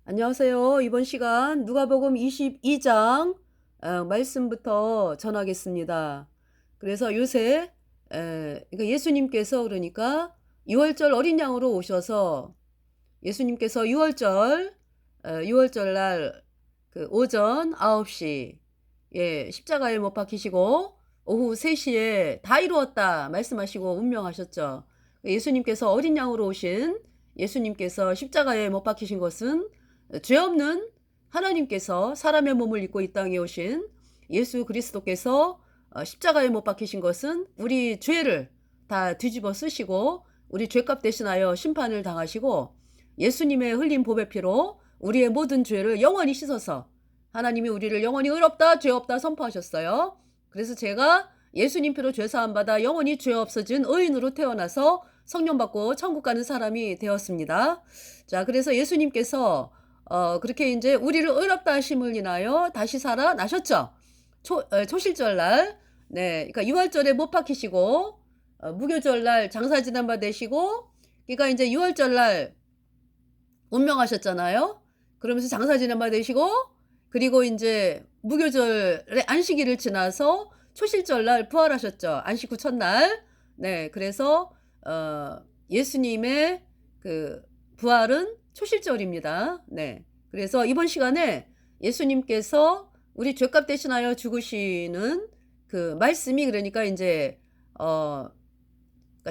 안녕하세요. 이번 시간 누가복음 22장 말씀부터 전하겠습니다. 그래서 요새 그러니까 예수님께서 그러니까 6월절 어린 양으로 오셔서 예수님께서 6월절 날 그 오전 9시 십자가에 못 박히시고 오후 3시에 다 이루었다 말씀하시고 운명하셨죠. 예수님께서 어린 양으로 오신 예수님께서 십자가에 못 박히신 것은 죄 없는 하나님께서 사람의 몸을 입고 이 땅에 오신 예수 그리스도께서 십자가에 못 박히신 것은 우리 죄를 다 뒤집어 쓰시고 우리 죄값 대신하여 심판을 당하시고 예수님의 흘린 보배 피로 우리의 모든 죄를 영원히 씻어서 하나님이 우리를 영원히 의롭다 죄 없다 선포하셨어요. 그래서 제가 예수님 피로 죄 사함 받아 영원히 죄 없어진 의인으로 태어나서 성령 받고 천국 가는 사람이 되었습니다. 자, 그래서 예수님께서 그렇게 이제 우리를 의롭다 하심을 인하여 다시 살아나셨죠. 초실절 날, 네, 그러니까 6월절에 못 박히시고 무교절 날 장사 지난 바 되시고, 그러니까 이제 6월절 날 운명하셨잖아요. 그러면서 장사 지난 바 되시고, 그리고 이제 무교절에 안식일을 지나서 초실절 날 부활하셨죠. 안식 후 첫날. 네, 그래서 예수님의 그 부활은 초실절입니다. 네. 그래서 이번 시간에 예수님께서 우리 죄값 대신하여 죽으시는 그 말씀이 그러니까 이제 그러니까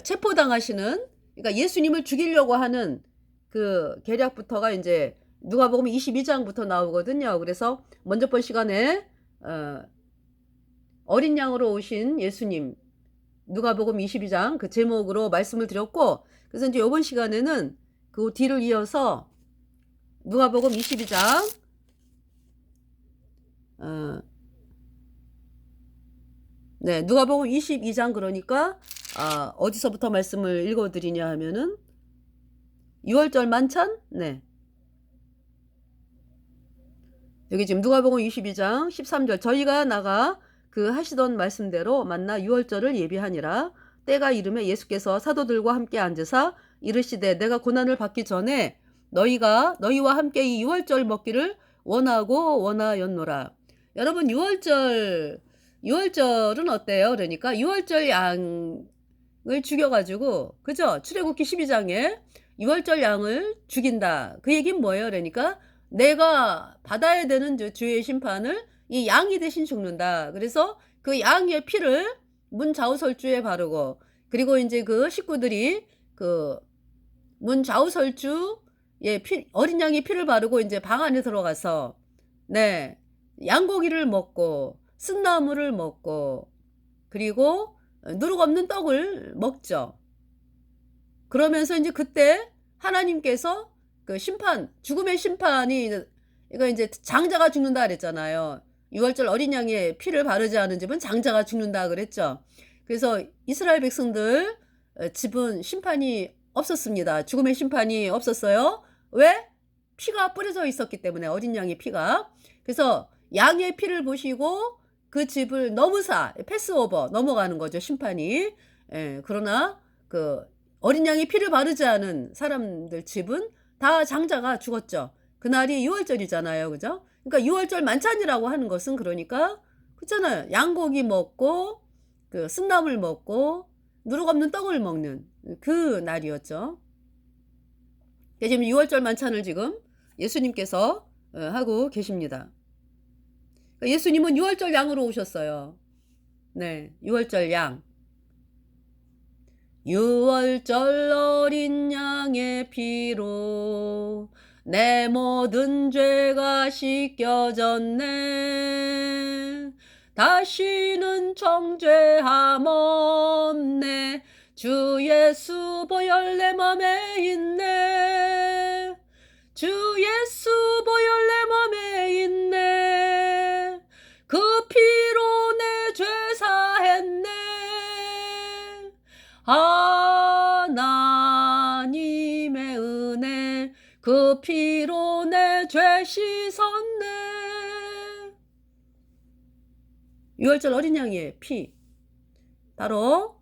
체포당하시는 그러니까 예수님을 죽이려고 하는 그 계략부터가 이제 누가복음 22장부터 나오거든요. 그래서 먼저 번 시간에 어린 양으로 오신 예수님 누가복음 22장 그 제목으로 말씀을 드렸고, 그래서 이제 이번 시간에는 그 뒤를 이어서 누가복음 22장 네, 누가복음 22장 그러니까 어디서부터 말씀을 읽어드리냐 하면은 6월절 만찬? 네. 여기 지금 누가복음 22장 13절 저희가 나가 그 하시던 말씀대로 만나 6월절을 예비하니라. 때가 이르매 예수께서 사도들과 함께 앉으사 이르시되 내가 고난을 받기 전에 너희와 함께 이 6월절 먹기를 원하였노라. 여러분 6월절은 어때요? 그러니까 6월절 양을 죽여가지고 그죠? 출애굽기 12장에 6월절 양을 죽인다. 그 얘기는 뭐예요? 그러니까 내가 받아야 되는 주의 심판을 이 양이 대신 죽는다. 그래서 그 양의 피를 문 좌우설주에 바르고 그리고 이제 그 식구들이 그 문 좌우설주에 어린 양의 피를 바르고 이제 방 안에 들어가서 네 양고기를 먹고 쓴나물을 먹고 그리고 누룩 없는 떡을 먹죠. 그러면서 이제 그때 하나님께서 그 죽음의 심판이, 이거 이제 장자가 죽는다 그랬잖아요. 6월절 어린 양의 피를 바르지 않은 집은 장자가 죽는다 그랬죠. 그래서 이스라엘 백성들 집은 심판이 없었습니다. 죽음의 심판이 없었어요. 왜? 피가 뿌려져 있었기 때문에 어린 양의 피가. 그래서 양의 피를 보시고 그 집을 패스오버 넘어가는 거죠, 심판이. 그러나 그 어린 양이 피를 바르지 않은 사람들 집은 다 장자가 죽었죠. 그날이 6월절이잖아요. 그죠? 그러니까 6월절 만찬이라고 하는 것은 그러니까 그렇잖아요. 양고기 먹고 그 쓴나물 먹고 누룩 없는 떡을 먹는 그 날이었죠. 지금 6월절 만찬을 지금 예수님께서 하고 계십니다. 예수님은 6월절 양으로 오셨어요. 네, 6월절 양. 6월절 어린 양의 피로 내 모든 죄가 씻겨졌네. 다시는 정죄함 없네. 주 예수 보혈 내 맘에 있네. 주 예수 보혈 내 맘에 있네. 그 피로 내 죄 사했네. 하나님의 은혜 그 피로 내 죄 씻었네. 6월절 어린 양의 피 바로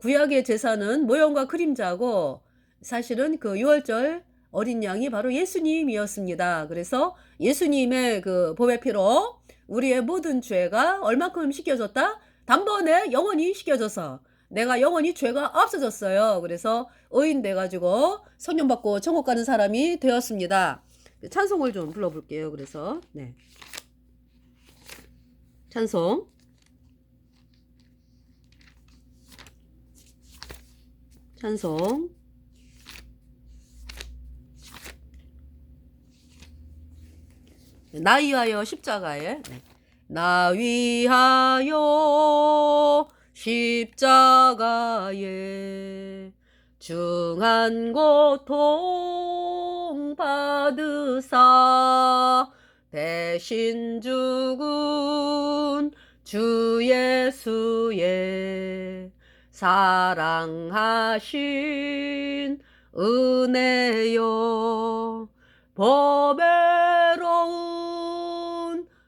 구약의 제사는 모형과 그림자고 사실은 그 6월절 어린 양이 바로 예수님이었습니다. 그래서 예수님의 그 보배 피로 우리의 모든 죄가 얼마큼 씻겨졌다? 단번에 영원히 씻겨져서 내가 영원히 죄가 없어졌어요. 그래서 의인 돼가지고 성령 받고 천국 가는 사람이 되었습니다. 찬송을 좀 불러볼게요. 그래서 네. 찬송. 찬송. 나 위하여 십자가에. 네. 나 위하여 십자가에 중한 고통 받으사 대신 죽은 주 예수의 사랑하신 은혜여 보배로운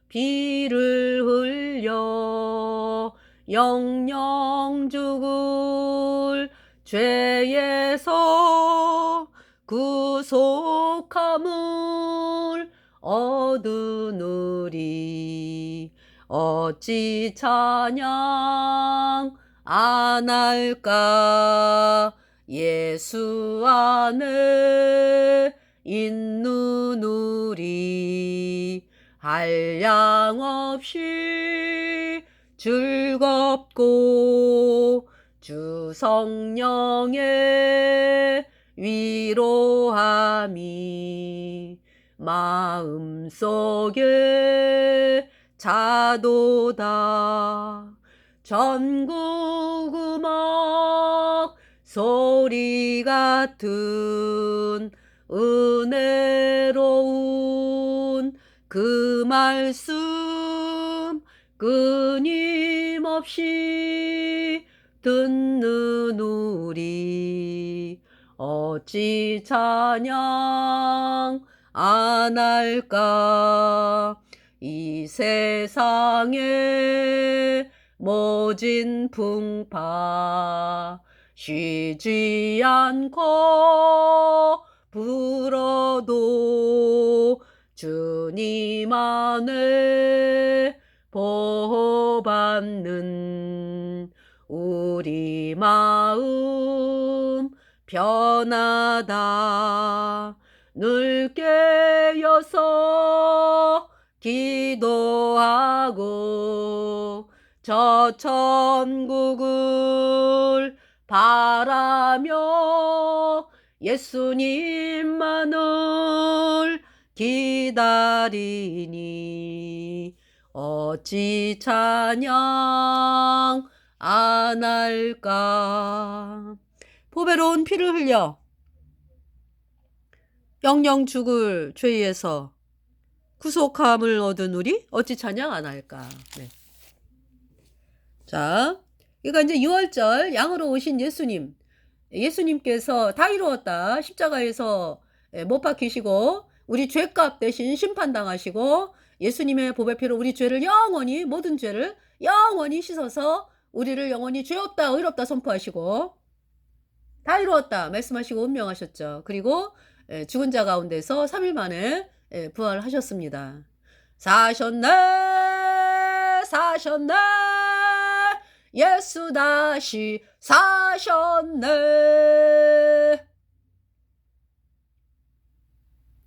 피를 흘려 영영 죽을 죄에서 구속함을 얻으느리 어찌 찬양 안 할까 예수 안에 있는 우리 한량없이 즐겁고 주 성령의 위로함이 마음속에 자도다. 전국 음악 소리 같은 은혜로운 그 말씀 끊임없이 듣는 우리 어찌 찬양 안 할까 이 세상에 모진 풍파 쉬지 않고 불어도 주님 안에 보호받는 우리 마음 편하다. 늘 깨어서 기도하고 저 천국을 바라며 예수님만을 기다리니 어찌 찬양 안 할까. 보배로운 피를 흘려 영영 죽을 죄에서 구속함을 얻은 우리 어찌 찬양 안 할까. 네. 자, 이거 이제 6월절 양으로 오신 예수님. 예수님께서 다 이루었다. 십자가에서 못 박히시고 우리 죄값 대신 심판당하시고 예수님의 보배 피로 우리 죄를 영원히 모든 죄를 영원히 씻어서 우리를 영원히 죄 없다 의롭다 선포하시고 다 이루었다 말씀하시고 운명하셨죠. 그리고 죽은 자 가운데서 3일 만에 부활하셨습니다. 사셨네 사셨네 예수 다시 사셨네.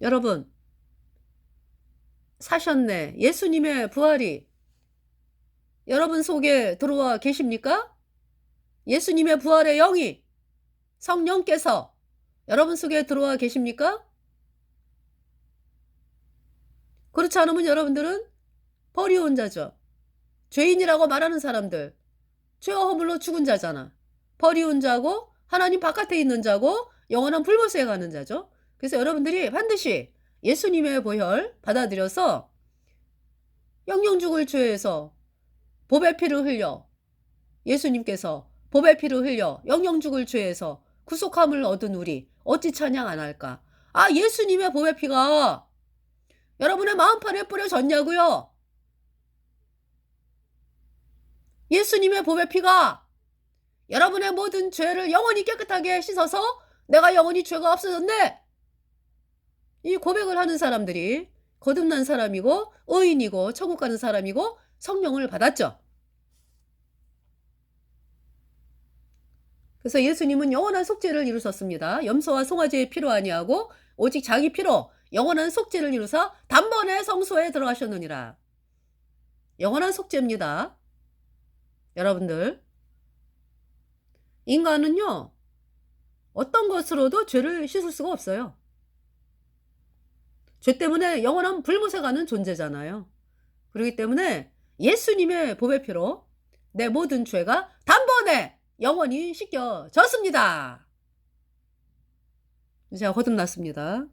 여러분 사셨네. 예수님의 부활이 여러분 속에 들어와 계십니까? 예수님의 부활의 영이 성령께서 여러분 속에 들어와 계십니까? 그렇지 않으면 여러분들은 버리운 자죠. 죄인이라고 말하는 사람들 죄와 허물로 죽은 자잖아. 버리운 자고 하나님 바깥에 있는 자고 영원한 불못에 가는 자죠. 그래서 여러분들이 반드시 예수님의 보혈 받아들여서 영영 죽을 죄에서 보배 피를 흘려 예수님께서 보배 피를 흘려 영영 죽을 죄에서 구속함을 얻은 우리 어찌 찬양 안 할까. 아 예수님의 보배 피가 여러분의 마음판에 뿌려졌냐고요. 예수님의 보배 피가 여러분의 모든 죄를 영원히 깨끗하게 씻어서 내가 영원히 죄가 없어졌네. 이 고백을 하는 사람들이 거듭난 사람이고 의인이고 천국 가는 사람이고 성령을 받았죠. 그래서 예수님은 영원한 속죄를 이루셨습니다. 염소와 송아지의 피로 아니하고 오직 자기 피로 영원한 속죄를 이루사 단번에 성소에 들어가셨느니라. 영원한 속죄입니다. 여러분들, 인간은요, 어떤 것으로도 죄를 씻을 수가 없어요. 죄 때문에 영원한 불못에 가는 존재잖아요. 그렇기 때문에 예수님의 보배 피로 내 모든 죄가 단번에 영원히 씻겨졌습니다. 제가 거듭났습니다.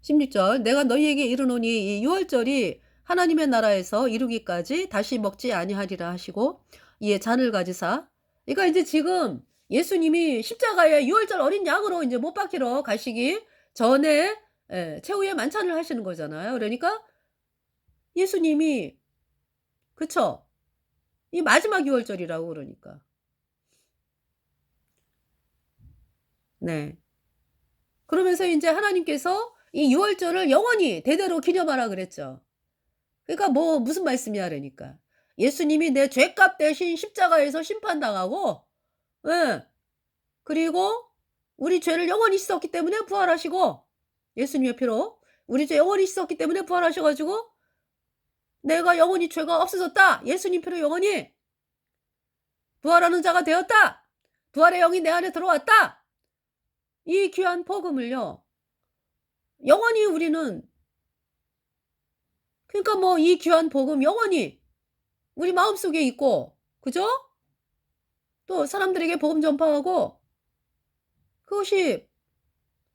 16절 내가 너희에게 이르노니 이 유월절이 하나님의 나라에서 이루기까지 다시 먹지 아니하리라 하시고 이에 잔을 가지사, 그러니까 이제 지금 예수님이 십자가에 유월절 어린 양으로 이제 못 박히러 가시기 전에 최후의 만찬을 하시는 거잖아요. 그러니까 예수님이, 그쵸? 이 마지막 유월절이라고 그러니까. 네. 그러면서 이제 하나님께서 이 유월절을 영원히 대대로 기념하라 그랬죠. 그러니까 뭐 무슨 말씀이야 그러니까. 예수님이 내 죄값 대신 십자가에서 심판당하고, 예. 그리고 우리 죄를 영원히 씻었기 때문에 부활하시고, 예수님의 피로 우리 죄 영원히 씻었기 때문에 부활하셔 가지고 내가 영원히 죄가 없어졌다. 예수님 피로 영원히 부활하는 자가 되었다. 부활의 영이 내 안에 들어왔다. 이 귀한 복음을요, 영원히 우리는, 그러니까 뭐 이 귀한 복음 영원히 우리 마음속에 있고, 그죠? 또 사람들에게 복음 전파하고, 그것이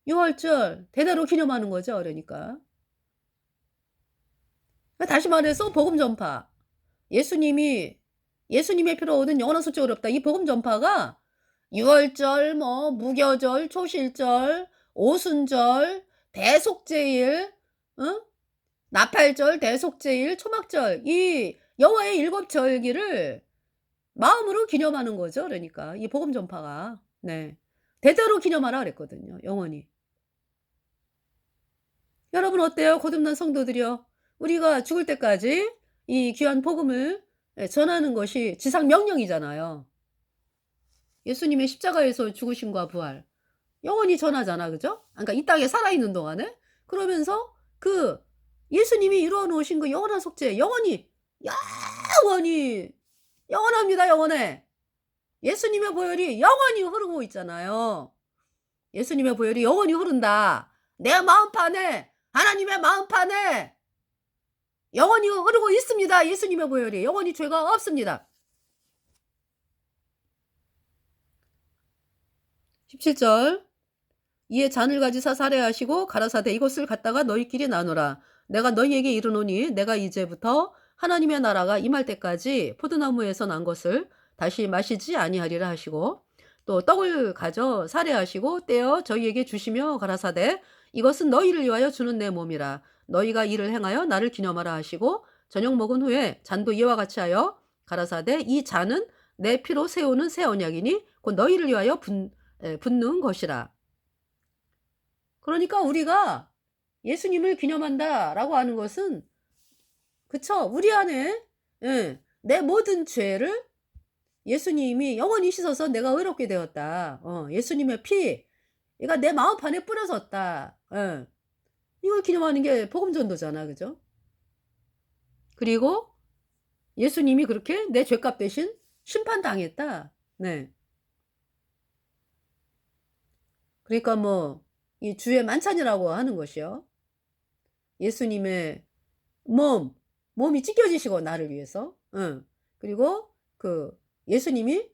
유월절 대대로 기념하는 거죠. 그러니까. 다시 말해서 복음 전파. 예수님의 피로 얻은 영원한 속죄가 어렵다. 이 복음 전파가 유월절, 뭐 무교절, 초실절, 오순절, 대속제일, 응? 나팔절, 대속제일, 초막절, 이 여호와의 7절기를 마음으로 기념하는 거죠. 그러니까 이 복음 전파가, 네, 대대로 기념하라 그랬거든요. 영원히. 여러분 어때요? 거듭난 성도들이요. 우리가 죽을 때까지 이 귀한 복음을 전하는 것이 지상 명령이잖아요. 예수님의 십자가에서 죽으심과 부활 영원히 전하잖아. 그죠? 그러니까 이 땅에 살아있는 동안에. 그러면서 그 예수님이 이루어 놓으신 그 영원한 속죄 영원히, 영원히, 영원합니다. 영원해. 예수님의 보혈이 영원히 흐르고 있잖아요. 예수님의 보혈이 영원히 흐른다. 내 마음판에, 하나님의 마음판에 영원히 흐르고 있습니다. 예수님의 보혈이 영원히 죄가 없습니다. 17절 이에 잔을 가지사 살해하시고 가라사대 이것을 갖다가 너희끼리 나누라. 내가 너희에게 이르노니 내가 이제부터 하나님의 나라가 임할 때까지 포도나무에서 난 것을 다시 마시지 아니하리라 하시고, 또 떡을 가져 살해하시고 떼어 저희에게 주시며 가라사대 이것은 너희를 위하여 주는 내 몸이라. 너희가 이를 행하여 나를 기념하라 하시고 저녁 먹은 후에 잔도 이와 같이 하여 가라사대 이 잔은 내 피로 세우는 새 언약이니 곧 너희를 위하여 붓는 것이라. 그러니까 우리가 예수님을 기념한다라고 하는 것은, 그쵸? 우리 안에, 내 모든 죄를 예수님이 영원히 씻어서 내가 의롭게 되었다. 예수님의 피, 그러니까 내 마음판에 뿌려졌다. 이걸 기념하는 게 복음 전도잖아. 그죠? 그리고 예수님이 그렇게 내 죄값 대신 심판당했다. 네. 그러니까 뭐 이 주의 만찬이라고 하는 것이요. 예수님의 몸이 찢겨지시고 나를 위해서. 그리고 그 예수님이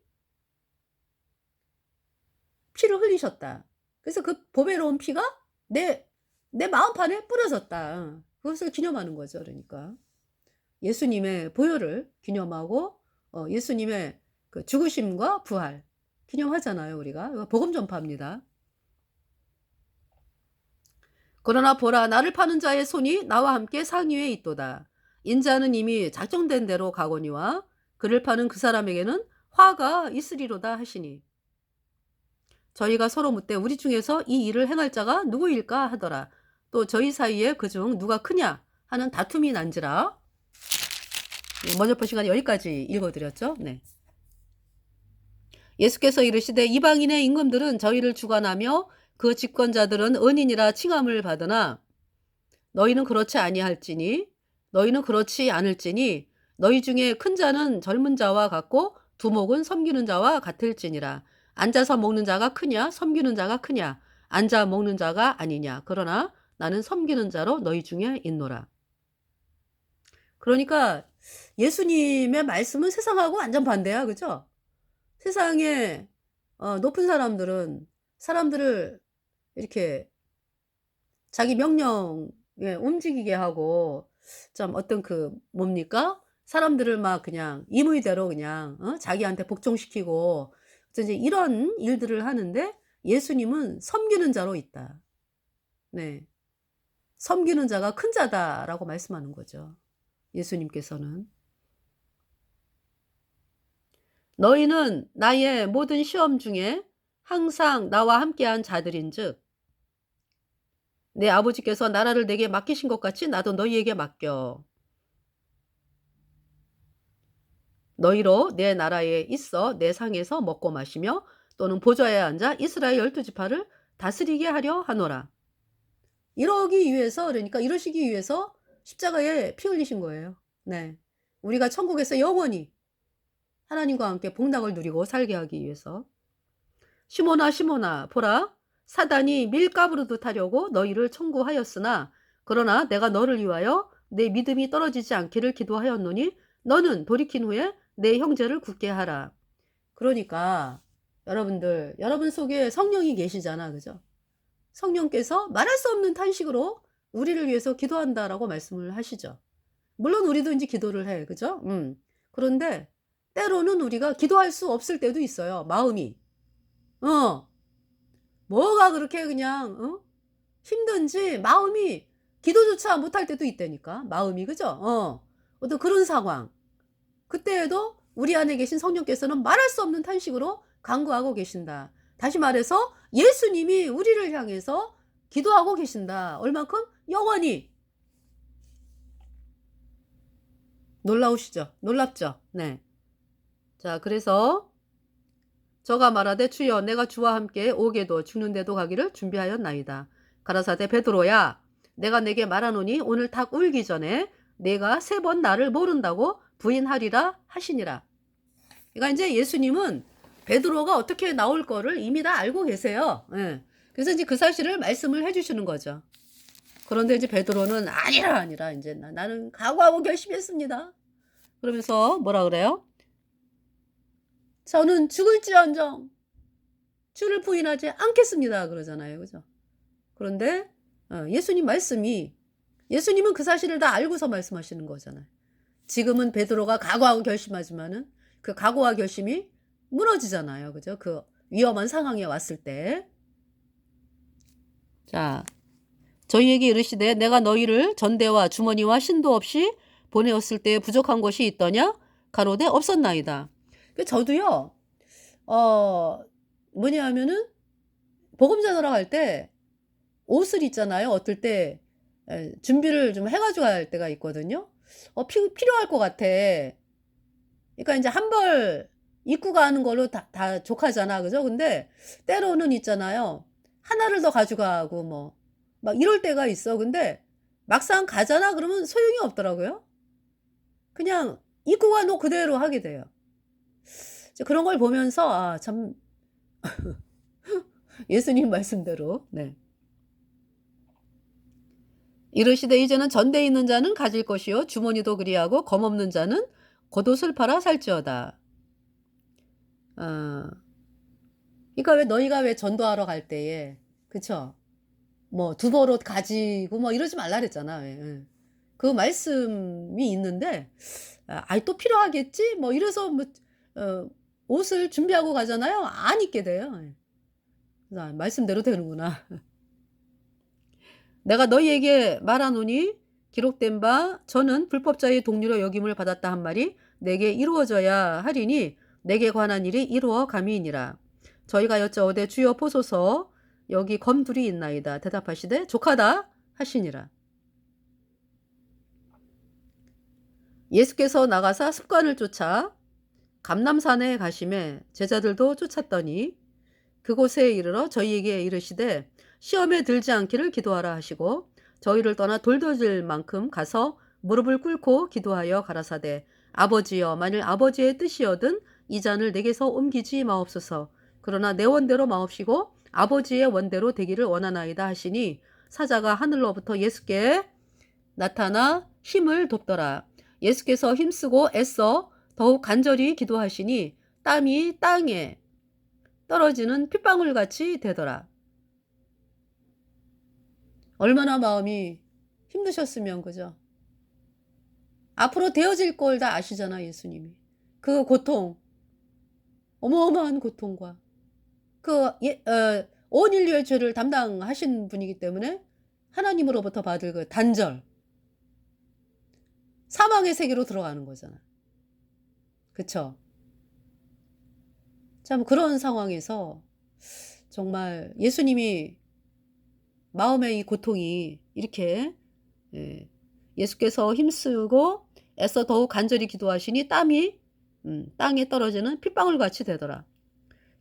피를 흘리셨다. 그래서 그 보배로운 피가 내 마음판에 뿌려졌다. 그것을 기념하는 거죠. 그러니까 예수님의 보혈을 기념하고 예수님의 그 죽으심과 부활 기념하잖아요. 우리가 복음 전파입니다. 그러나 보라 나를 파는 자의 손이 나와 함께 상위에 있도다. 인자는 이미 작정된 대로 가거니와 그를 파는 그 사람에게는 화가 있으리로다 하시니. 저희가 서로 묻되 우리 중에서 이 일을 행할 자가 누구일까 하더라. 또 저희 사이에 그중 누가 크냐 하는 다툼이 난지라. 먼저 본 시간에 여기까지 읽어드렸죠. 네. 예수께서 이르시되 이방인의 임금들은 저희를 주관하며 그 집권자들은 은인이라 칭함을 받으나 너희는 그렇지 아니할지니 너희는 그렇지 않을지니 너희 중에 큰 자는 젊은 자와 같고 두목은 섬기는 자와 같을지니라. 앉아서 먹는 자가 크냐 섬기는 자가 크냐 앉아 먹는 자가 아니냐 그러나 나는 섬기는 자로 너희 중에 있노라. 그러니까 예수님의 말씀은 세상하고 완전 반대야. 그죠? 세상에 높은 사람들은 사람들을 이렇게 자기 명령에 움직이게 하고 좀 어떤 그 뭡니까? 사람들을 막 그냥 임의대로 그냥 자기한테 복종시키고 이제 이런 일들을 하는데 예수님은 섬기는 자로 있다. 네. 섬기는 자가 큰 자다라고 말씀하는 거죠. 예수님께서는. 너희는 나의 모든 시험 중에 항상 나와 함께한 자들인즉 내 아버지께서 나라를 내게 맡기신 것 같이 나도 너희에게 맡겨. 너희로 내 나라에 있어 내 상에서 먹고 마시며 또는 보좌에 앉아 이스라엘 12지파를 다스리게 하려 하노라. 이러기 위해서 그러니까 이러시기 위해서 십자가에 피 흘리신 거예요. 네. 우리가 천국에서 영원히 하나님과 함께 복락을 누리고 살게 하기 위해서. 시몬아 시몬아 보라 사단이 밀가부르듯 하려고 너희를 청구하였으나 그러나 내가 너를 위하여 내 믿음이 떨어지지 않기를 기도하였노니 너는 돌이킨 후에 내 형제를 굳게 하라. 그러니까 여러분들 여러분 속에 성령이 계시잖아. 그죠? 성령께서 말할 수 없는 탄식으로 우리를 위해서 기도한다라고 말씀을 하시죠. 물론 우리도 이제 기도를 해. 그죠? 그런데 때로는 우리가 기도할 수 없을 때도 있어요. 마음이. 뭐가 그렇게 그냥 힘든지 마음이 기도조차 못할 때도 있다니까. 마음이. 그죠? 어떤 그런 상황. 그때에도 우리 안에 계신 성령께서는 말할 수 없는 탄식으로 간구하고 계신다. 다시 말해서 예수님이 우리를 향해서 기도하고 계신다. 얼만큼? 영원히. 놀라우시죠? 놀랍죠? 네. 자, 그래서 저가 말하되 주여 내가 주와 함께 오게도 죽는데도 가기를 준비하였나이다. 가라사대 베드로야 내가 내게 말하노니 오늘 닭 울기 전에 내가 3번 나를 모른다고 부인하리라 하시니라. 그러니까 이제 예수님은 베드로가 어떻게 나올 거를 이미 다 알고 계세요. 예. 그래서 이제 그 사실을 말씀을 해주시는 거죠. 그런데 이제 베드로는 아니라 이제 나는 각오하고 결심했습니다. 그러면서 뭐라 그래요? 저는 죽을지언정 주를 부인하지 않겠습니다. 그러잖아요. 그죠? 그런데 예수님 말씀이 예수님은 그 사실을 다 알고서 말씀하시는 거잖아요. 지금은 베드로가 각오하고 결심하지만은 그 각오와 결심이 무너지잖아요. 그죠? 그 위험한 상황에 왔을 때. 자, 저희에게 이르시되 내가 너희를 전대와 주머니와 신도 없이 보내었을 때 부족한 것이 있더냐? 가로되 없었나이다. 저도요. 뭐냐 하면은 복음 전하러 갈 때 옷을 있잖아요. 어떨 때 준비를 좀 해가지고 갈 때가 있거든요. 필요할 것 같아. 그러니까 이제 한 벌 입고 가는 걸로 다 족하잖아. 그죠? 근데 때로는 있잖아요. 하나를 더 가져가고 뭐 막 이럴 때가 있어. 근데 막상 가잖아. 그러면 소용이 없더라고요. 그냥 입고 가 놓 그대로 하게 돼요. 그런 걸 보면서 참 예수님 말씀대로. 네. 이르시되 이제는 전대에 있는 자는 가질 것이요 주머니도 그리하고 검없는 자는 겉옷을 팔아 살지어다. 그러니까 왜 너희가 왜 전도하러 갈 때에 그쵸? 뭐 두벌옷 가지고 뭐 이러지 말라 그랬잖아. 예. 그 말씀이 있는데 또 필요하겠지? 뭐 이래서 뭐 옷을 준비하고 가잖아요. 안 입게 돼요. 말씀대로 되는구나. 내가 너희에게 말하노니 기록된 바 저는 불법자의 동료로 여김을 받았다 한 말이 내게 이루어져야 하리니 내게 관한 일이 이루어 감이니라. 저희가 여짜오되 주여 보소서 여기 검 둘이 있나이다. 대답하시되 족하다 하시니라. 예수께서 나가사 습관을 쫓아 감람산에 가심에 제자들도 쫓았더니 그곳에 이르러 저희에게 이르시되 시험에 들지 않기를 기도하라 하시고 저희를 떠나 돌더질 만큼 가서 무릎을 꿇고 기도하여 가라사대 아버지여 만일 아버지의 뜻이여든 이 잔을 내게서 옮기지 마옵소서. 그러나 내 원대로 마옵시고 아버지의 원대로 되기를 원하나이다 하시니 사자가 하늘로부터 예수께 나타나 힘을 돕더라. 예수께서 힘쓰고 애써 더욱 간절히 기도하시니 땀이 땅에 떨어지는 핏방울같이 되더라. 얼마나 마음이 힘드셨으면 그죠? 앞으로 되어질 걸 다 아시잖아 예수님이. 그 고통, 어마어마한 고통과 온 인류의 죄를 담당하신 분이기 때문에 하나님으로부터 받을 그 단절, 사망의 세계로 들어가는 거잖아. 그쵸? 참 그런 상황에서 정말 예수님이 마음의 이 고통이 이렇게 예수께서 힘쓰고 애써 더욱 간절히 기도하시니 땀이 땅에 떨어지는 핏방울같이 되더라.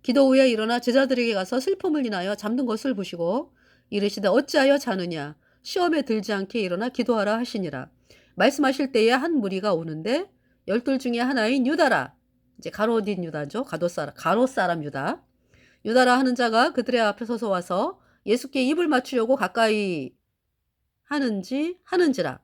기도 후에 일어나 제자들에게 가서 슬픔을 인하여 잠든 것을 보시고 이르시되 어찌하여 자느냐 시험에 들지 않게 일어나 기도하라 하시니라. 말씀하실 때에 한 무리가 오는데 12 중에 하나인 유다라 이제 가롯인 유다죠. 가롯 사람 유다. 유다라 하는 자가 그들의 앞에 서서 와서 예수께 입을 맞추려고 가까이 하는지라.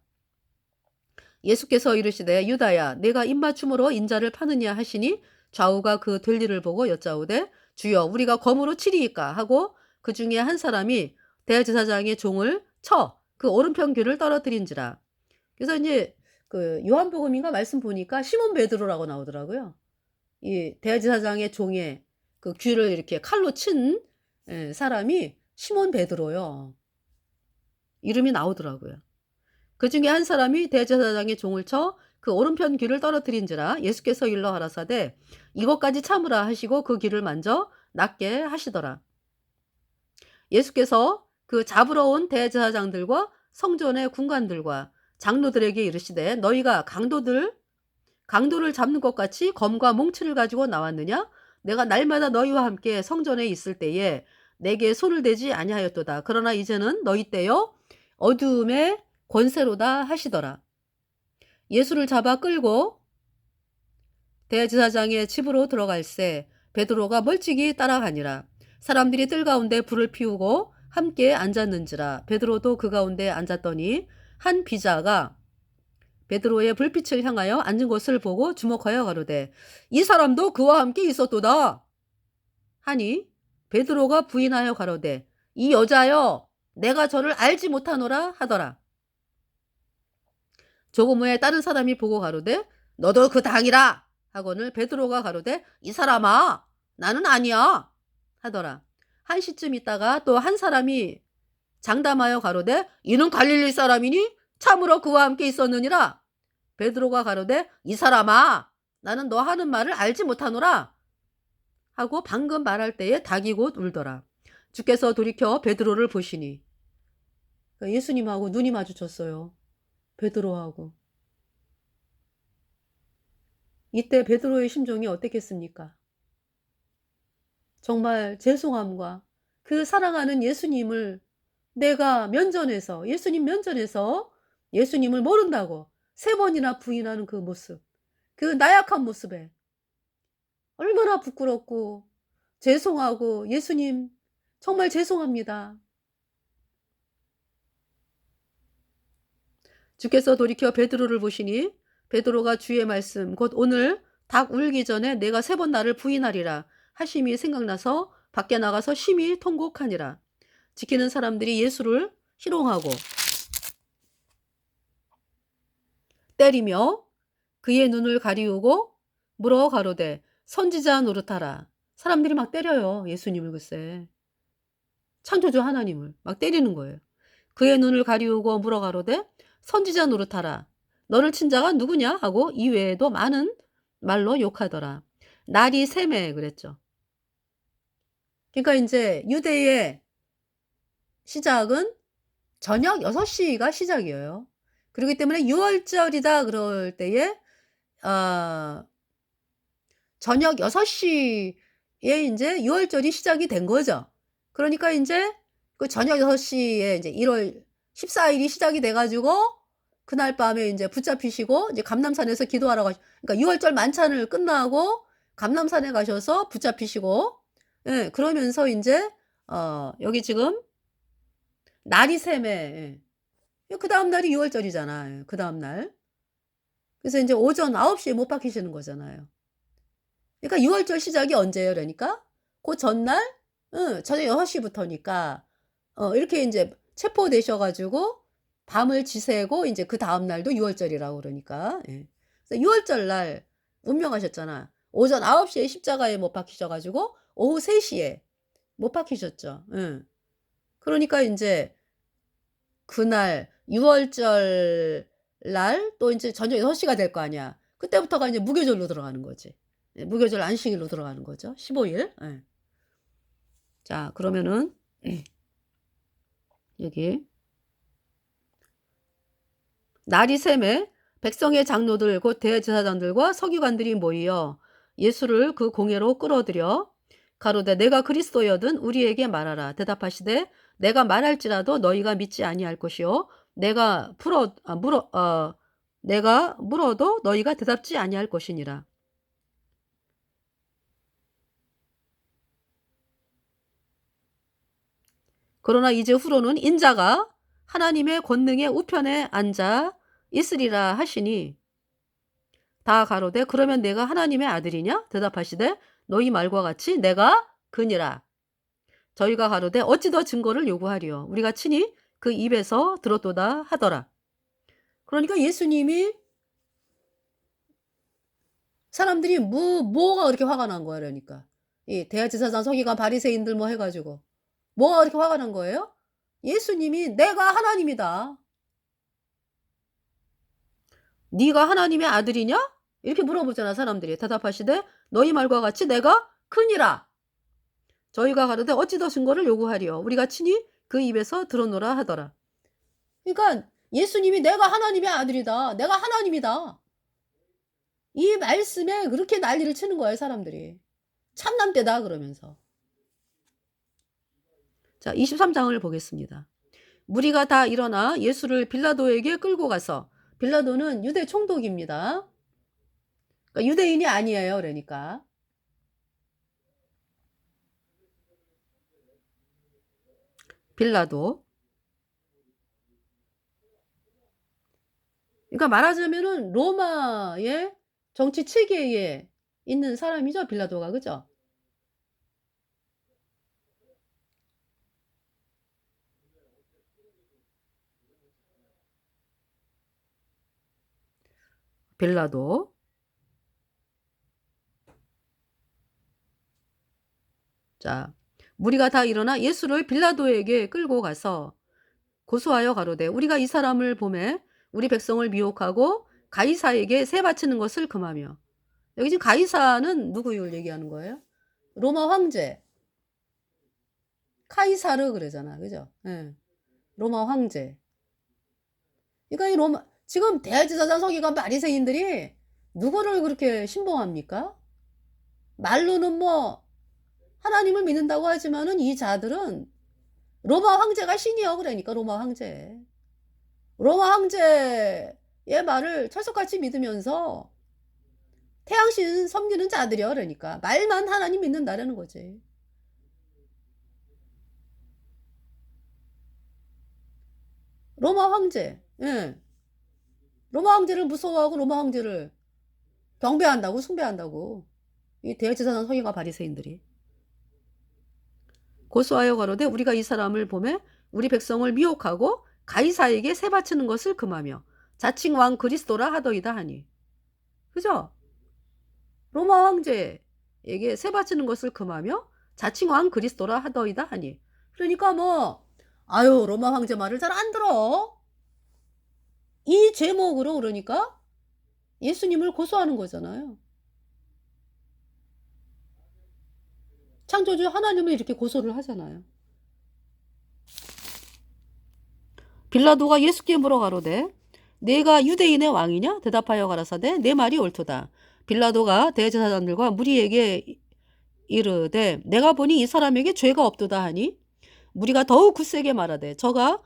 예수께서 이르시되 유다야 내가 입맞춤으로 인자를 파느냐 하시니 좌우가 그 될 일을 보고 여짜오되 주여 우리가 검으로 치리이까 하고 그 중에 한 사람이 대제사장의 종을 쳐 그 오른편 귀를 떨어뜨린지라. 그래서 이제 그 요한복음인가 말씀 보니까 시몬 베드로라고 나오더라고요. 이 대제사장의 종의 그 귀를 이렇게 칼로 친 사람이 시몬 베드로요. 이름이 나오더라고요. 그 중에 한 사람이 대제사장의 종을 쳐 그 오른편 귀를 떨어뜨린지라. 예수께서 일러 가라사대 이것까지 참으라 하시고 그 귀를 만져 낫게 하시더라. 예수께서 그 잡으러 온 대제사장들과 성전의 군관들과 장로들에게 이르시되 너희가 강도를 잡는 것 같이 검과 몽치를 가지고 나왔느냐? 내가 날마다 너희와 함께 성전에 있을 때에 내게 손을 대지 아니하였도다. 그러나 이제는 너희 때요 어두움의 권세로다 하시더라. 예수를 잡아 끌고 대제사장의 집으로 들어갈새 베드로가 멀찍이 따라가니라. 사람들이 뜰 가운데 불을 피우고 함께 앉았는지라. 베드로도 그 가운데 앉았더니 한 비자가 베드로의 불빛을 향하여 앉은 것을 보고 주목하여 가로되 이 사람도 그와 함께 있었도다 하니 베드로가 부인하여 가로되 이 여자여 내가 저를 알지 못하노라 하더라. 조금 후에 다른 사람이 보고 가로되 너도 그 당이라 하거늘 베드로가 가로되 이 사람아 나는 아니야 하더라. 한 시쯤 있다가 또 한 사람이 장담하여 가로되 이는 갈릴리 사람이니 참으로 그와 함께 있었느니라. 베드로가 가로되 이 사람아 나는 너 하는 말을 알지 못하노라 하고 방금 말할 때에 닭이 곧 울더라. 주께서 돌이켜 베드로를 보시니 예수님하고 눈이 마주쳤어요. 베드로하고. 이때 베드로의 심정이 어땠겠습니까? 정말 죄송함과 그 사랑하는 예수님을 내가 예수님 면전에서 예수님을 모른다고 3번이나 부인하는 그 모습, 그 나약한 모습에 얼마나 부끄럽고 죄송하고 예수님 정말 죄송합니다. 주께서 돌이켜 베드로를 보시니 베드로가 주의 말씀 곧 오늘 닭 울기 전에 내가 3번 나를 부인하리라 하심이 생각나서 밖에 나가서 심히 통곡하니라. 지키는 사람들이 예수를 희롱하고 때리며 그의 눈을 가리우고 물어 가로되 선지자 노릇하라. 사람들이 막 때려요. 예수님을 글쎄. 창조주 하나님을 막 때리는 거예요. 그의 눈을 가리우고 물어 가로되 선지자 노릇하라. 너를 친 자가 누구냐 하고 이외에도 많은 말로 욕하더라. 날이 샘에 그랬죠. 그러니까 인제 유대의 시작은 저녁 6 시가 시작이에요. 그러기 때문에 유월절이다 그럴 때에 아 저녁 6 시에 인제 유월절이 시작이 된 거죠. 그러니까 인제 그 저녁 6 시에 인제 1월 14 일이 시작이 돼 가지고 그날 밤에 인제 붙잡히시고 이제 감람산에서 기도하러 그러니까 유월절 만찬을 끝나고 감람산에 가셔서 붙잡히시고 예 그러면서 인제 여기 지금 날이 새매 그다음 날이 유월절이잖아. 그다음 날. 그래서 인제 오전 9 시에 못 박히시는 거잖아요. 그러니까 유월절 시작이 언제예요 그러니까? 그 전날 저녁 6 시부터니까 이렇게 인제 체포되셔 가지고 밤을 지새고 인제 그다음 날도 유월절이라고 그러니까. 예. 그래서 유월절 날 운명하셨잖아. 오전 9 시에 십자가에 못 박히셔 가지고 오후 3 시에 못 박히셨죠. 예. 그러니까 인제 그날 유월절 날 또 인제 저녁 6 시가 될 거 아니야. 그때부터가 인제 무교절로 들어가는 거지. 예 무교절 안식일로 들어가는 거죠. 15 일. 예. 자 그러면은 여기 날이 새매 백성의 장로들 곧 대제사장들과 서기관들이 모이어 예수를 그 공회로 끌어들여 가로되 내가 그리스도여든 우리에게 말하라. 대답하시되 내가 말할지라도 너희가 믿지 아니할 것이요 내가 물어도 너희가 대답지 아니할 것이니라. 그러나 이제 후로는 인자가 하나님의 권능의 우편에 앉아 있으리라 하시니 다 가로되 그러면 내가 하나님의 아들이냐? 대답하시되 너희 말과 같이 내가 그니라. 저희가 가로되 어찌 더 증거를 요구하리요? 우리가 친히 그 입에서 들었도다 하더라. 그러니까 예수님이 사람들이 뭐가 그렇게 화가 난 거야 그러니까. 이 대제사장 서기관 바리새인들 뭐 해 가지고. 뭐가 그렇게 화가 난 거예요? 예수님이 "내가 하나님이다. 네가 하나님의 아들이냐?" 이렇게 물어보잖아 사람들이. 대답하시되 너희 말과 같이 내가 크니라. 저희가 가로되 어찌 더 증거를 요구하리요? 우리가 친히 그 입에서 들었노라 하더라. 그러니까 예수님이 "내가 하나님의 아들이다. 내가 하나님이다." 이 말씀에 그렇게 난리를 치는 거예요 사람들이. "참남되다." 그러면서. 자 23 장을 보겠습니다. 무리가 다 일어나 예수를 빌라도에게 끌고 가서 빌라도는 유대 총독입니다. 그러니까 유대인이 아니에요 그러니까. 빌라도. 그러니까 말하자면은 로마의 정치 체계에 있는 사람이죠 빌라도가. 그죠? 빌라도. 자 무리가 다 일어나 예수를 빌라도에게 끌고 가서 고소하여 가로되 우리가 이 사람을 보매 우리 백성을 미혹하고 가이사에게 세 바치는 것을 금하며. 여기 지금 가이사는 누구를 얘기하는 거예요? 로마 황제 카이사르 그러잖아. 그죠? 예. 로마 황제. 그러니까 이 로마 지금 대제사장 서기관 바리새인들이 누구를 그렇게 신봉합니까? 말로는 뭐 하나님을 믿는다고 하지만은 이 자들은 로마 황제가 신이요 그러니까 로마 황제. 로마 황제의 말을 철석같이 믿으면서 태양신 섬기는 자들이요 그러니까. 말만 하나님 믿는다라는 거지. 로마 황제. 예. 로마 황제를 무서워하고 로마 황제를 경배한다고 숭배한다고. 이 대제사장 서기관 바리새인들이. 고소하여 가로되 우리가 이 사람을 보매 우리 백성을 미혹하고 가이사에게 세 바치는 것을 금하며 자칭 왕 그리스도라 하더이다 하니. 그죠? 로마 황제에게 세 바치는 것을 금하며 자칭 왕 그리스도라 하더이다 하니. 그러니까 뭐 아유 로마 황제 말을 잘 안 들어. 이 제목으로 그러니까 예수님을 고소하는 거잖아요. 창조주 하나님을 이렇게 고소를 하잖아요. 빌라도가 예수께 물어가로되 내가 유대인의 왕이냐? 대답하여 가라사대 내 말이 옳도다. 빌라도가 대제사장들과 무리에게 이르되 내가 보니 이 사람에게 죄가 없도다 하니 무리가 더욱 굳세게 말하되 저가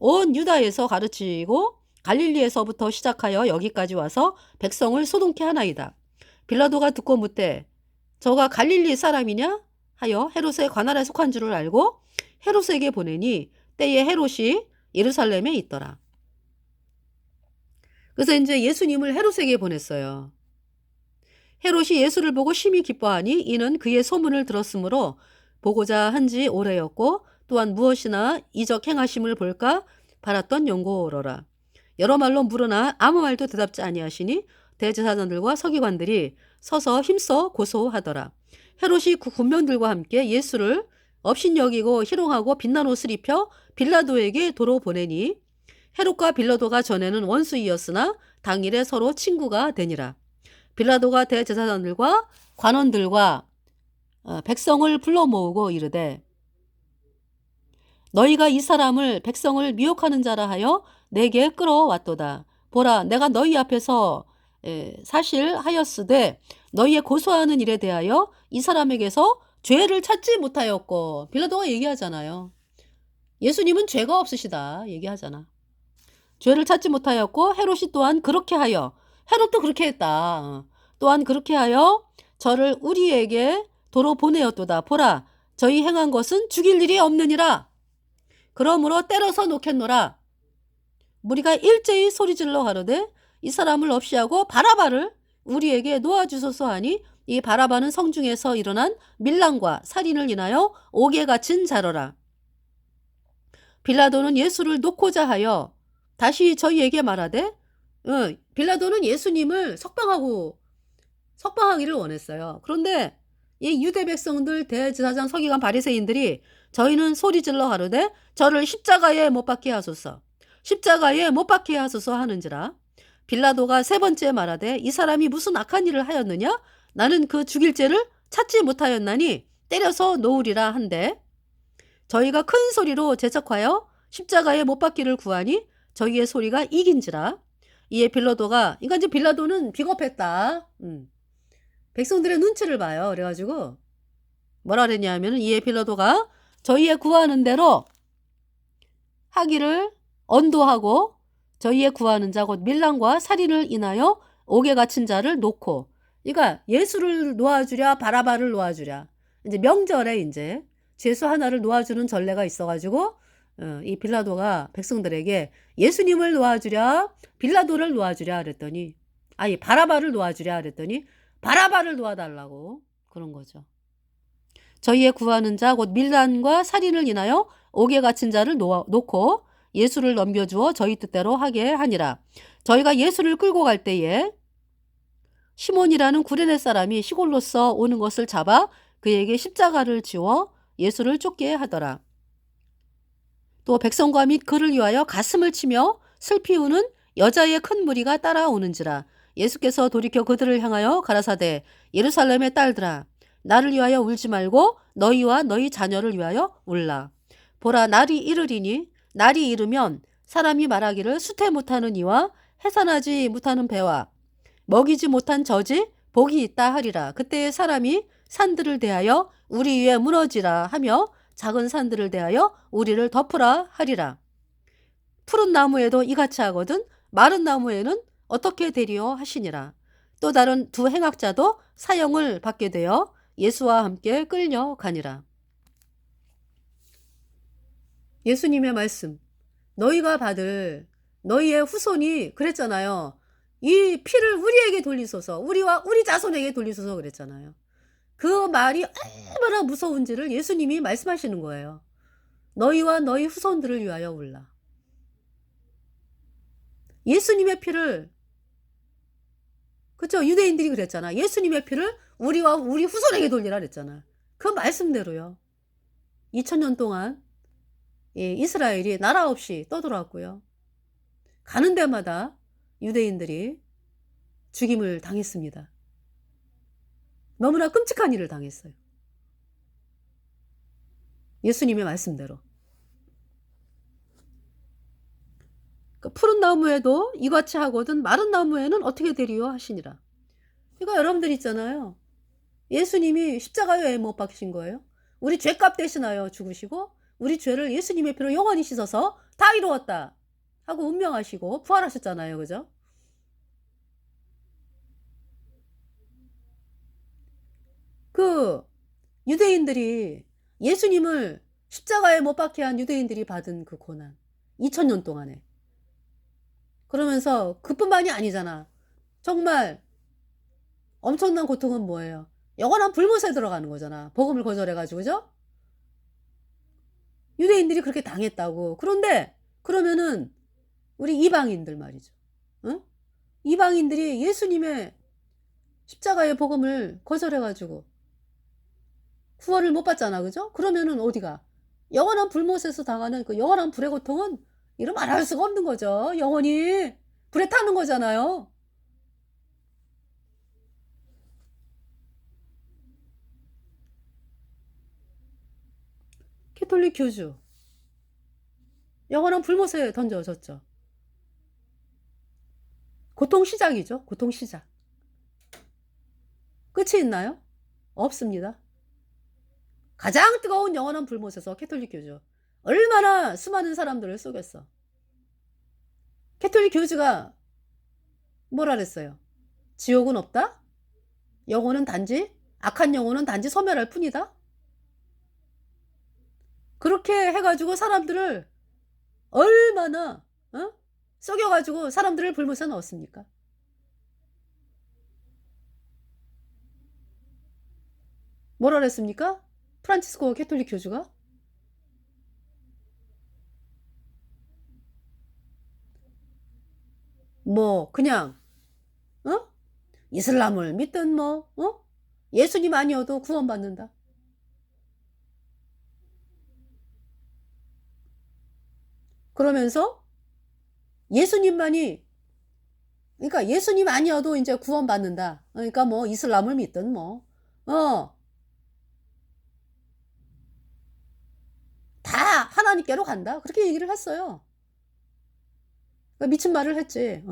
온 유다에서 가르치고 갈릴리에서부터 시작하여 여기까지 와서 백성을 소동케 하나이다. 빌라도가 듣고 묻되 저가 갈릴리 사람이냐 하여 헤롯의 관할에 속한 줄을 알고 헤롯에게 보내니 때에 헤롯이 예루살렘에 있더라. 그래서 이제 예수님을 헤롯에게 보냈어요. 헤롯이 예수를 보고 심히 기뻐하니 이는 그의 소문을 들었으므로 보고자 한지 오래였고 또한 무엇이나 이적 행하심을 볼까 바랐던 용고로라. 여러 말로 물으나 아무 말도 대답지 아니하시니 대제사장들과 서기관들이 서서 힘써 고소하더라. 헤롯이 그 군병들과 함께 예수를 업신여기고 희롱하고 빛난 옷을 입혀 빌라도에게 도로 보내니 헤롯과 빌라도가 전에는 원수이었으나 당일에 서로 친구가 되니라. 빌라도가 대제사장들과 관원들과 백성을 불러 모으고 이르되 너희가 이 사람을 백성을 미혹하는 자라 하여 내게 끌어왔도다. 보라 내가 너희 앞에서 사실하였으되 너희의 고소하는 일에 대하여 이 사람에게서 죄를 찾지 못하였고 빌라도가 얘기하잖아요. 예수님은 죄가 없으시다 얘기하잖아. 죄를 찾지 못하였고 헤롯이 또한 그렇게 하여 헤롯도 그렇게 했다. 또한 그렇게 하여 저를 우리에게 도로 보내었도다. 보라 저희 행한 것은 죽일 일이 없느니라. 그러므로 때려서 놓겠노라. 무리가 일제히 소리질러 가로되 이 사람을 없이 하고 바라바를 우리에게 놓아주소서 하니 이 바라바는 성중에서 일어난 밀랑과 살인을 인하여 옥에 갇힌 자로라. 빌라도는 예수를 놓고자 하여 다시 저희에게 말하되 빌라도는 예수님을 석방하기를 원했어요. 그런데 이 유대 백성들 대제사장 서기관 바리새인들이 저희는 소리질러 가로되 저를 십자가에 못 박게 하소서 십자가에 못 박게 하소서 하는지라. 빌라도가 세 번째 말하되 이 사람이 무슨 악한 일을 하였느냐? 나는 그 죽일 죄를 찾지 못하였나니 때려서 놓으리라 한데 저희가 큰 소리로 제척하여 십자가에 못 박기를 구하니 저희의 소리가 이긴지라. 이에 빌라도가 그러니까 이제 빌라도는 비겁했다. 백성들의 눈치를 봐요. 그래가지고 뭐라 그랬냐면 이에 빌라도가 저희의 구하는 대로 하기를 언도하고 저희의 구하는 자 곧 밀랑과 살인을 인하여 옥에 갇힌 자를 놓고 그러니까 예수를 놓아주랴 바라바를 놓아주랴 이제 명절에 이제 죄수 하나를 놓아주는 전례가 있어가지고 이 빌라도가 백성들에게 예수님을 놓아주랴 빌라도를 놓아주랴 그랬더니 아니 바라바를 놓아주랴 그랬더니 바라바를 놓아달라고 그런 거죠. 저희의 구하는 자 곧 밀란과 살인을 인하여 옥에 갇힌 자를 놓고 예수를 넘겨주어 저희 뜻대로 하게 하니라. 저희가 예수를 끌고 갈 때에 시몬이라는 구레네 사람이 시골로서 오는 것을 잡아 그에게 십자가를 지워 예수를 쫓게 하더라. 또 백성과 및 그를 위하여 가슴을 치며 슬피 우는 여자의 큰 무리가 따라오는지라. 예수께서 돌이켜 그들을 향하여 가라사대 예루살렘의 딸들아 나를 위하여 울지 말고 너희와 너희 자녀를 위하여 울라. 보라 날이 이르리니 날이 이르면 사람이 말하기를 수태 못하는 이와 해산하지 못하는 배와 먹이지 못한 젖이 복이 있다 하리라. 그때의 사람이 산들을 대하여 우리 위에 무너지라 하며 작은 산들을 대하여 우리를 덮으라 하리라. 푸른 나무에도 이같이 하거든 마른 나무에는 어떻게 되리요 하시니라. 또 다른 두 행악자도 사형을 받게 되어 예수와 함께 끌려가니라. 예수님의 말씀 너희가 받을 너희의 후손이 그랬잖아요. 이 피를 우리에게 돌리소서 우리와 우리 자손에게 돌리소서 그랬잖아요. 그 말이 얼마나 무서운지를 예수님이 말씀하시는 거예요. 너희와 너희 후손들을 위하여 울라. 예수님의 피를 그쵸 유대인들이 그랬잖아. 예수님의 피를 우리와 우리 후손에게 돌리라 그랬잖아. 그 말씀대로요. 2000년 동안 이스라엘이 나라 없이 떠돌아왔고요. 가는 데마다 유대인들이 죽임을 당했습니다. 너무나 끔찍한 일을 당했어요. 예수님의 말씀대로. 푸른 나무에도 이같이 하거든 마른 나무에는 어떻게 되리요 하시니라. 그러니까 여러분들 있잖아요. 예수님이 십자가에 왜 못 박히신 거예요? 우리 죄값 대신하여 죽으시고 우리 죄를 예수님의 피로 영원히 씻어서 다 이루었다 하고 운명하시고 부활하셨잖아요. 그죠? 그 유대인들이 예수님을 십자가에 못 박게 한 유대인들이 받은 그 고난 2000년 동안에, 그러면서 그뿐만이 아니잖아. 정말 엄청난 고통은 뭐예요? 영원한 불못에 들어가는 거잖아. 복음을 거절해가지고. 그죠? 유대인들이 그렇게 당했다고. 그런데 그러면은 우리 이방인들 말이죠. 응? 이방인들이 예수님의 십자가의 복음을 거절해가지고 구원을 못 받잖아. 그죠? 그러면은 어디가? 영원한 불못에서 당하는 그 영원한 불의 고통은 이름 말할 수가 없는 거죠. 영원히 불에 타는 거잖아요. 캐톨릭 교주 영원한 불못에 던져졌죠. 고통 시작이죠. 고통 시작. 끝이 있나요? 없습니다. 가장 뜨거운 영원한 불못에서 캐톨릭 교주 얼마나 수많은 사람들을 속였어. 캐톨릭 교주가 뭐라 그랬어요? 지옥은 없다? 영혼은 단지 악한 영혼은 단지 소멸할 뿐이다? 그렇게 해가지고 사람들을 얼마나 속여가지고 사람들을 불못에 넣었습니까? 뭐라 그랬습니까? 프란치스코 캐톨릭 교주가 뭐 그냥 이슬람을 믿든 뭐 예수님 아니어도 구원받는다. 그러면서 예수님만이, 그러니까 예수님 아니어도 이제 구원받는다. 그러니까 뭐 이슬람을 믿든 뭐 다 하나님께로 간다. 그렇게 얘기를 했어요. 그러니까 미친 말을 했지.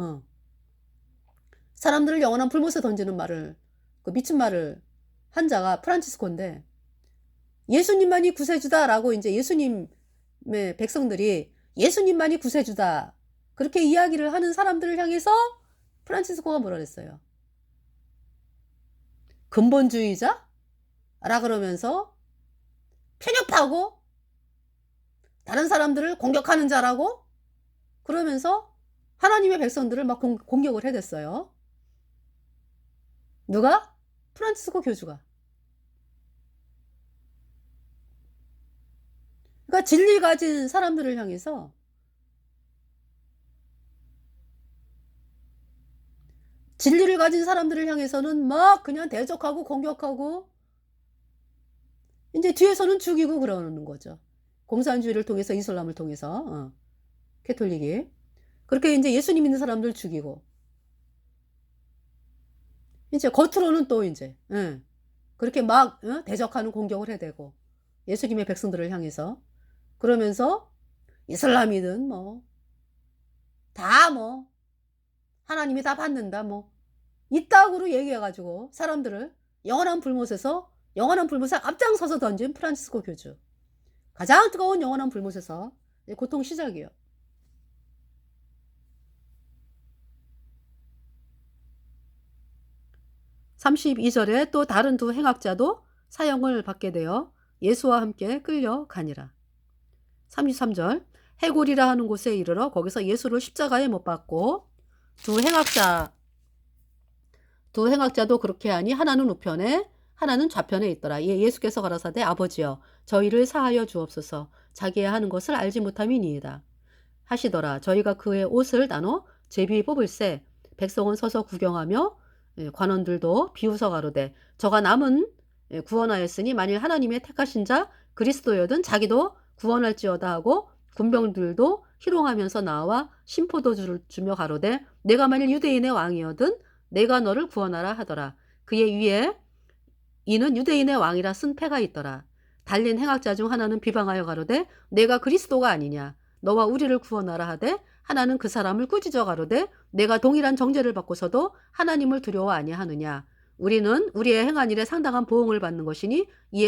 사람들을 영원한 불못에 던지는 말을, 그 미친 말을 한 자가 프란치스코인데, 예수님만이 구세주다라고 이제 예수님의 백성들이 예수님만이 구세주다 그렇게 이야기를 하는 사람들을 향해서 프란치스코가 뭐라 그랬어요? 근본주의자? 라 그러면서 편협하고 다른 사람들을 공격하는 자라고 그러면서 하나님의 백성들을 막 공격을 해댔어요. 누가? 프란치스코 교주가. 그러니까 진리 가진 사람들을 향해서 진리를 가진 사람들을 향해서는 막 그냥 대적하고 공격하고 이제 뒤에서는 죽이고 그러는 거죠. 공산주의를 통해서 이슬람을 통해서 캐톨릭이 그렇게 이제 예수님 믿는 사람들 죽이고 이제 겉으로는 또 이제 그렇게 막 대적하는 공격을 해대고 예수님의 백성들을 향해서 그러면서 이슬람이든 뭐 다 뭐 하나님이 다 받는다 뭐 이따구로 얘기해가지고 사람들을 영원한 불못에서 영원한 불못에 앞장서서 던진 프란치스코 교주. 가장 뜨거운 영원한 불못에서 고통 시작이에요. (32절에) 또 다른 두 행악자도 사형을 받게 되어 예수와 함께 끌려가니라. 33절 해골이라 하는 곳에 이르러 거기서 예수를 십자가에 못 박고 두 행악자도 그렇게 하니 하나는 우편에 하나는 좌편에 있더라. 예수께서 가라사대 아버지여 저희를 사하여 주옵소서 자기의 하는 것을 알지 못함이니이다 하시더라. 저희가 그의 옷을 나눠 제비 뽑을새 백성은 서서 구경하며 관원들도 비웃어 가로되 저가 남은 구원하였으니 만일 하나님의 택하신 자 그리스도여든 자기도 구원할지어다 하고 군병들도 희롱하면서 나와 심포도주를 주며 가로되 내가 만일 유대인의 왕이여든 내가 너를 구원하라 하더라. 그의 위에 이는 유대인의 왕이라 쓴 패가 있더라. 달린 행악자 중 하나는 비방하여 가로되 내가 그리스도가 아니냐 너와 우리를 구원하라 하되 하나는 그 사람을 꾸짖어 가로되 내가 동일한 정죄를 받고서도 하나님을 두려워 아니하느냐 우리는 우리의 행한 일에 상당한 보응을 받는 것이니 이에